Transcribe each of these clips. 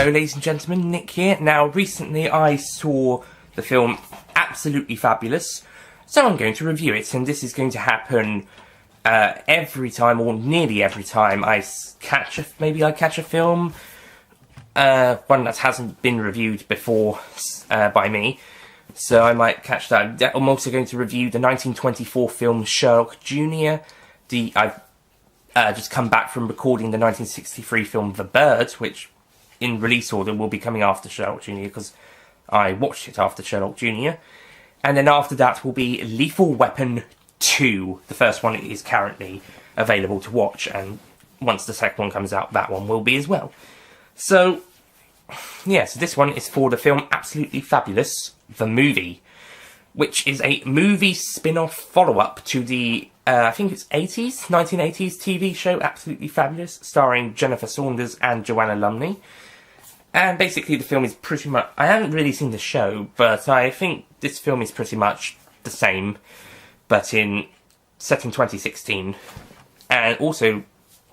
Hello ladies and gentlemen, Nick here. Now recently I saw the film Absolutely Fabulous, so I'm going to review it, and this is going to happen every time, or nearly every time I catch a film, one that hasn't been reviewed before by me, so I might catch that. I'm also going to review the 1924 film Sherlock Jr. I've just come back from recording the 1963 film The Bird, which in release order will be coming after Sherlock Jr. because I watched it after Sherlock Jr. And then after that will be Lethal Weapon 2. The first one is currently available to watch, and once the second one comes out, that one will be as well. So, yeah, so this one is for the film Absolutely Fabulous, the movie, which is a movie spin-off follow-up to the, I think it's 1980s TV show Absolutely Fabulous, starring Jennifer Saunders and Joanna Lumley. And basically the film is pretty much... I haven't really seen the show, but I think this film is pretty much the same, but set in 2016. And also,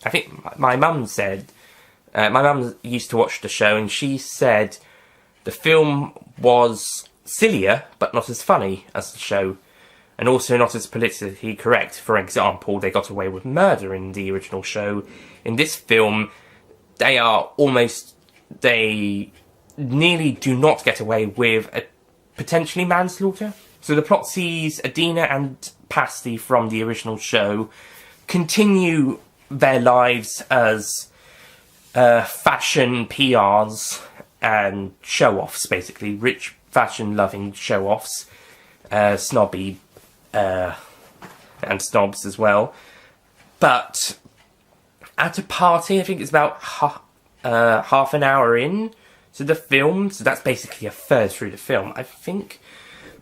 I think my mum said... my mum used to watch the show, and she said the film was sillier, but not as funny as the show, and also not as politically correct. For example, they got away with murder in the original show. In this film, they nearly do not get away with a potentially manslaughter. So the plot sees Adina and Pasty from the original show continue their lives as fashion PRs and show-offs, basically. Rich, fashion-loving show-offs. Snobby and snobs as well. But at a party, I think it's about half an hour in to the film, so that's basically a third through the film, I think.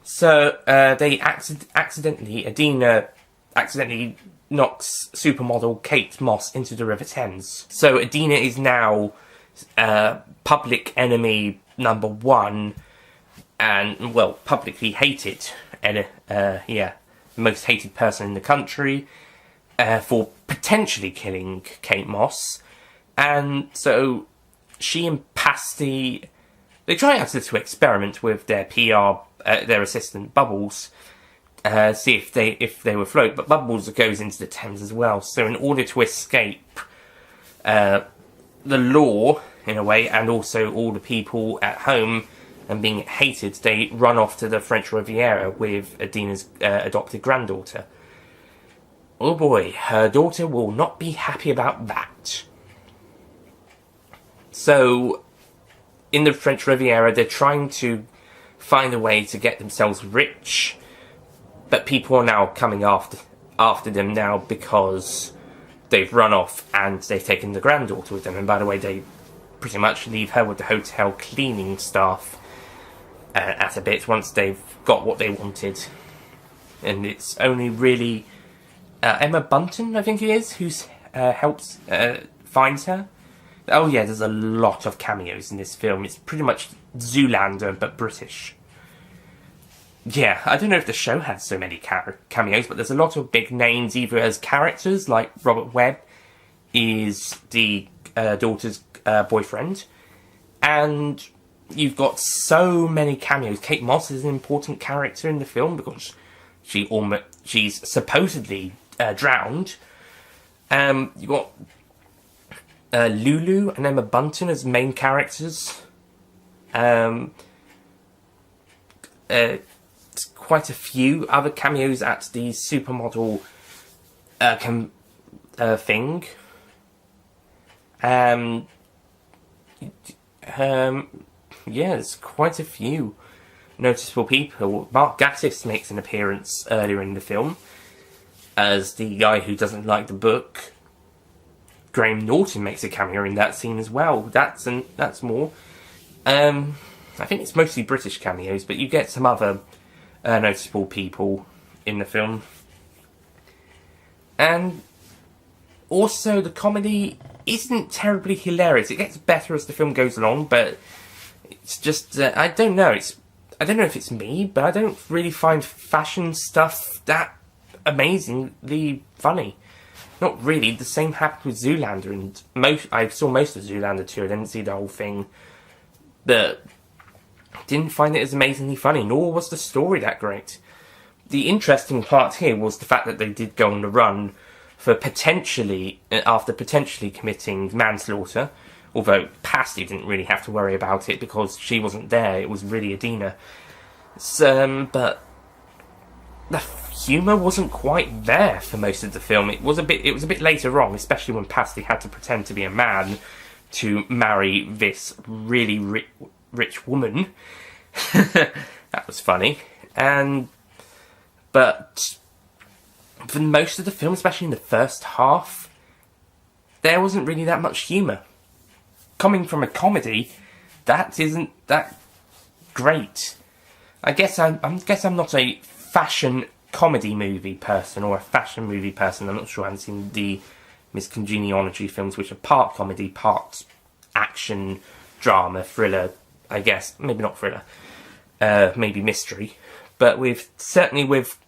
So they Adina accidentally knocks supermodel Kate Moss into the River Thames. So Adina is now public enemy number one, and, well, publicly hated, and most hated person in the country, for potentially killing Kate Moss. And so she and Pasty, they try out to experiment with their PR, their assistant Bubbles, see if they will float. But Bubbles goes into the Thames as well. So in order to escape the law, in a way, and also all the people at home and being hated, they run off to the French Riviera with Adina's adopted granddaughter. Oh boy, her daughter will not be happy about that. So, in the French Riviera, they're trying to find a way to get themselves rich, but people are now coming after them now because they've run off and they've taken the granddaughter with them. And by the way, they pretty much leave her with the hotel cleaning staff at a bit once they've got what they wanted. And it's only really Emma Bunton, I think it is, who finds her. Oh yeah, there's a lot of cameos in this film. It's pretty much Zoolander, but British. Yeah, I don't know if the show has so many cameos, but there's a lot of big names, either as characters, like Robert Webb is the daughter's boyfriend, and you've got so many cameos. Kate Moss is an important character in the film because she's supposedly drowned. You've got Lulu and Emma Bunton as main characters. Quite a few other cameos at the supermodel thing. Yeah, there's quite a few noticeable people. Mark Gatiss makes an appearance earlier in the film as the guy who doesn't like the book. Graham Norton makes a cameo in that scene as well. That's more. I think it's mostly British cameos, but you get some other noticeable people in the film. And also, the comedy isn't terribly hilarious. It gets better as the film goes along, but it's just I don't know. I don't know if it's me, but I don't really find fashion stuff that amazingly funny. Not really. The same happened with Zoolander, and I saw most of Zoolander too. I didn't see the whole thing, but didn't find it as amazingly funny, nor was the story that great. The interesting part here was the fact that they did go on the run for after potentially committing manslaughter, although Pasty didn't really have to worry about it because she wasn't there, it was really Adina. But the humour wasn't quite there for most of the film. It was a bit later on, especially when Pasty had to pretend to be a man to marry this really rich woman. That was funny. But for most of the film, especially in the first half, there wasn't really that much humour. Coming from a comedy, that isn't that great. I guess I'm not a fashion comedy movie person or a fashion movie person. I'm not sure. I haven't seen the Miss Congeniality films, which are part comedy, part action, drama, thriller. I guess maybe not thriller, maybe mystery. But certainly with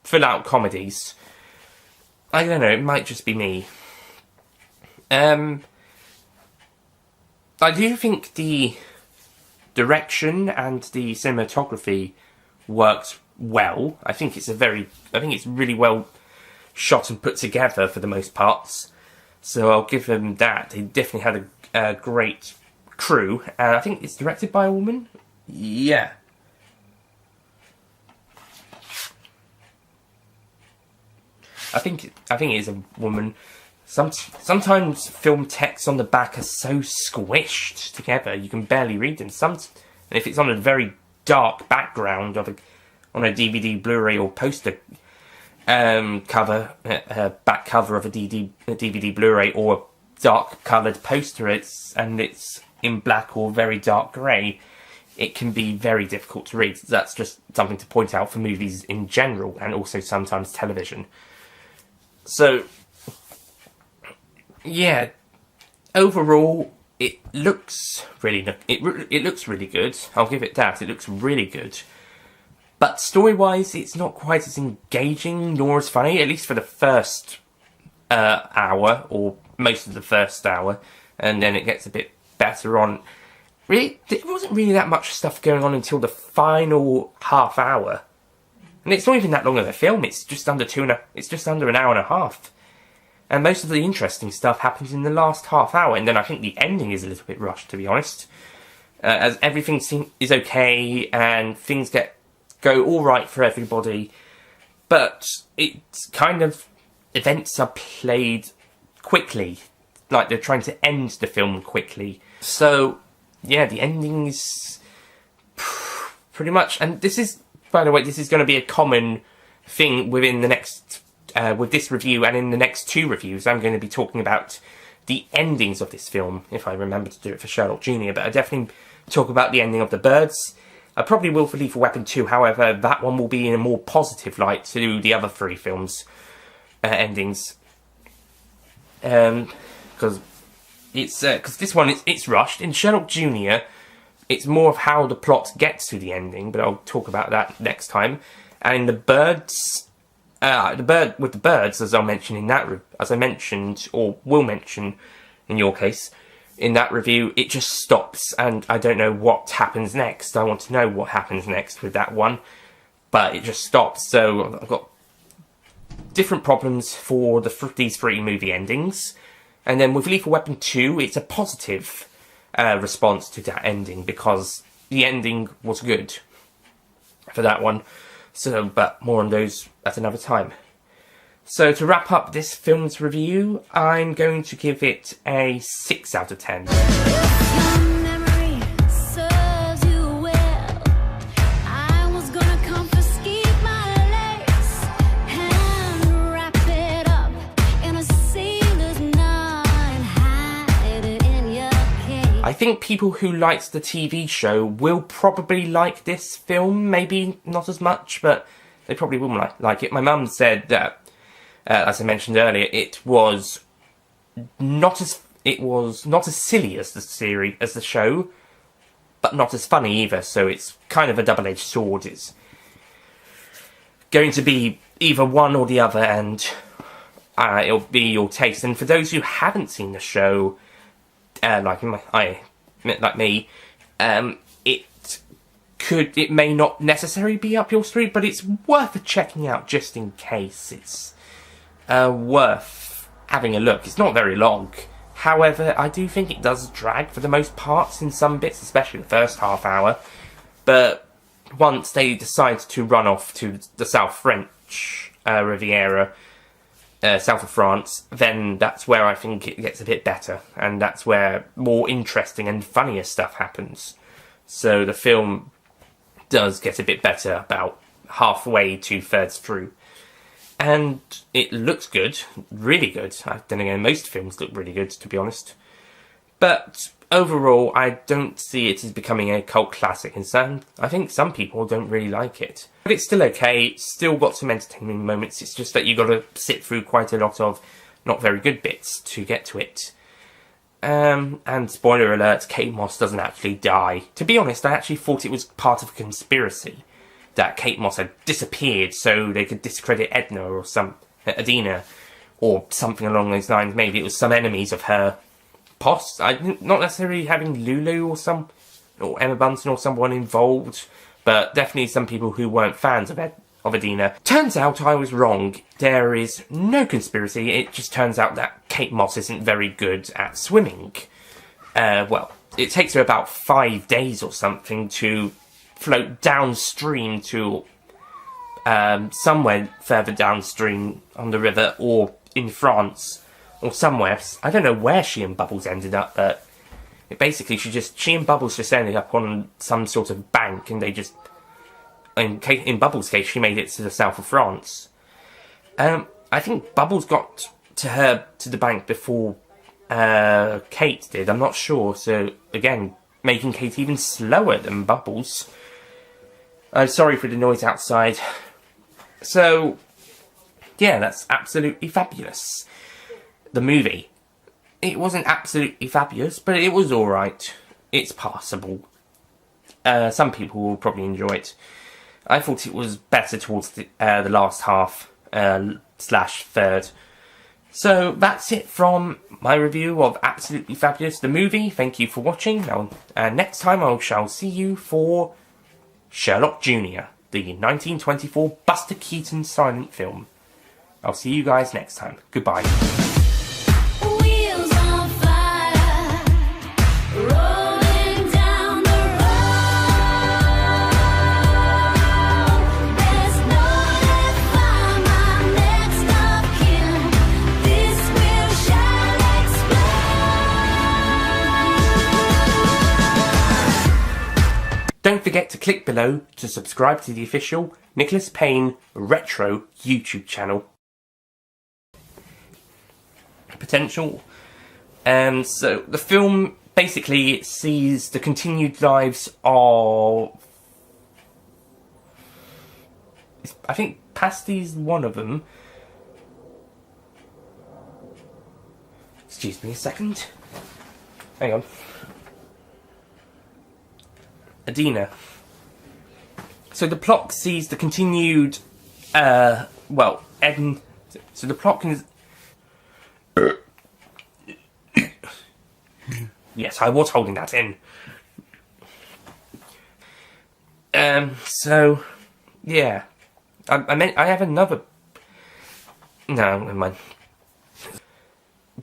full-out comedies, I don't know. It might just be me. I do think the direction and the cinematography works well. I think it's really well shot and put together for the most parts. So I'll give them that. They definitely had a great crew, and I think it's directed by a woman. Yeah. I think it is a woman. Sometimes film text on the back are so squished together you can barely read them. And if it's on a very dark background on a DVD, Blu-ray or poster cover, back cover of a DVD, Blu-ray or a dark coloured poster, it's in black or very dark grey, it can be very difficult to read. That's just something to point out for movies in general, and also sometimes television. So, yeah, overall, it looks really good. I'll give it that. It looks really good. But story-wise, it's not quite as engaging nor as funny, at least for the first hour, or most of the first hour, and then it gets a bit better on. Really, there wasn't really that much stuff going on until the final half hour. And it's not even that long of a film, it's just under an hour and a half. And most of the interesting stuff happens in the last half hour, and then I think the ending is a little bit rushed, to be honest. As everything is okay, and things go alright for everybody, but it's kind of, events are played quickly, like they're trying to end the film quickly. So, yeah, the ending is pretty much, and this is, by the way, this is going to be a common thing within the next, with this review and in the next two reviews. I'm going to be talking about the endings of this film, if I remember to do it for Sherlock Jr., but I definitely talk about the ending of The Birds. I probably will for Lethal Weapon 2, however, that one will be in a more positive light to the other three films' endings. Because this one, it's rushed. In Sherlock Jr., it's more of how the plot gets to the ending, but I'll talk about that next time. And in The Birds, with The Birds, as I mentioned, or will mention in your case, in that review, it just stops, and I don't know what happens next. I want to know what happens next with that one, but it just stops. So I've got different problems for these three movie endings. And then with Lethal Weapon 2, it's a positive response to that ending, because the ending was good for that one. So, but more on those at another time. So to wrap up this film's review, I'm going to give it a 6 out of 10. I think people who liked the TV show will probably like this film. Maybe not as much, but they probably will like it. My mum said that, as I mentioned earlier, it was not as silly as the show, but not as funny either. So it's kind of a double-edged sword. It's going to be either one or the other, and it'll be your taste. And for those who haven't seen the show, like me, It may not necessarily be up your street, but it's worth checking out just in case. It's worth having a look. It's not very long. However, I do think it does drag for the most parts in some bits, especially the first half hour. But once they decide to run off to the South French Riviera, south of France, then that's where I think it gets a bit better. And that's where more interesting and funnier stuff happens. So the film does get a bit better about halfway, 2/3 through. And it looks good, really good. Then again, most films look really good, to be honest. But overall, I don't see it as becoming a cult classic, and I think some people don't really like it. But it's still okay, it's still got some entertaining moments, it's just that you've got to sit through quite a lot of not very good bits to get to it. And spoiler alert, Kate Moss doesn't actually die. To be honest, I actually thought it was part of a conspiracy that Kate Moss had disappeared so they could discredit Edna or Adina, or something along those lines. Maybe it was some enemies of her post. Not necessarily having Lulu or Emma Bunton or someone involved, but definitely some people who weren't fans of Adina. Turns out I was wrong. There is no conspiracy. It just turns out that Kate Moss isn't very good at swimming. Well, it takes her about 5 days or something to float downstream to somewhere further downstream on the river, or in France, or somewhere. I don't know where she and Bubbles ended up, but basically she and Bubbles just ended up on some sort of bank, and they just, in Bubbles' case, she made it to the south of France. I think Bubbles got to the bank before Kate did, I'm not sure, so again, making Kate even slower than Bubbles. I'm sorry for the noise outside. So, yeah, that's absolutely fabulous. The movie. It wasn't absolutely fabulous, but it was alright. It's passable. Some people will probably enjoy it. I thought it was better towards the last half, slash third. So, that's it from my review of Absolutely Fabulous, the movie. Thank you for watching. Now, next time I shall see you for Sherlock Jr., the 1924 Buster Keaton silent film. I'll see you guys next time. Goodbye. Wheels on fire, rolling down the road. There's no define my next of kin. This will shall explode. Don't forget to click below to subscribe to the official Nicholas Payne Retro YouTube channel. Potential. So the film basically sees the continued lives of, I think Pasty's one of them. Excuse me a second. Hang on. Adina. So the plot sees the continued, so the plot can. Yes, I was holding that in. So, yeah. I have another. No, never mind.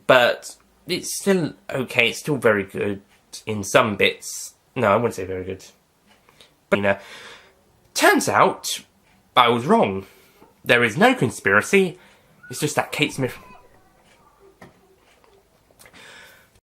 But it's still okay. It's still very good in some bits. No, I wouldn't say very good. But turns out I was wrong. There is no conspiracy. It's just that Kate Smith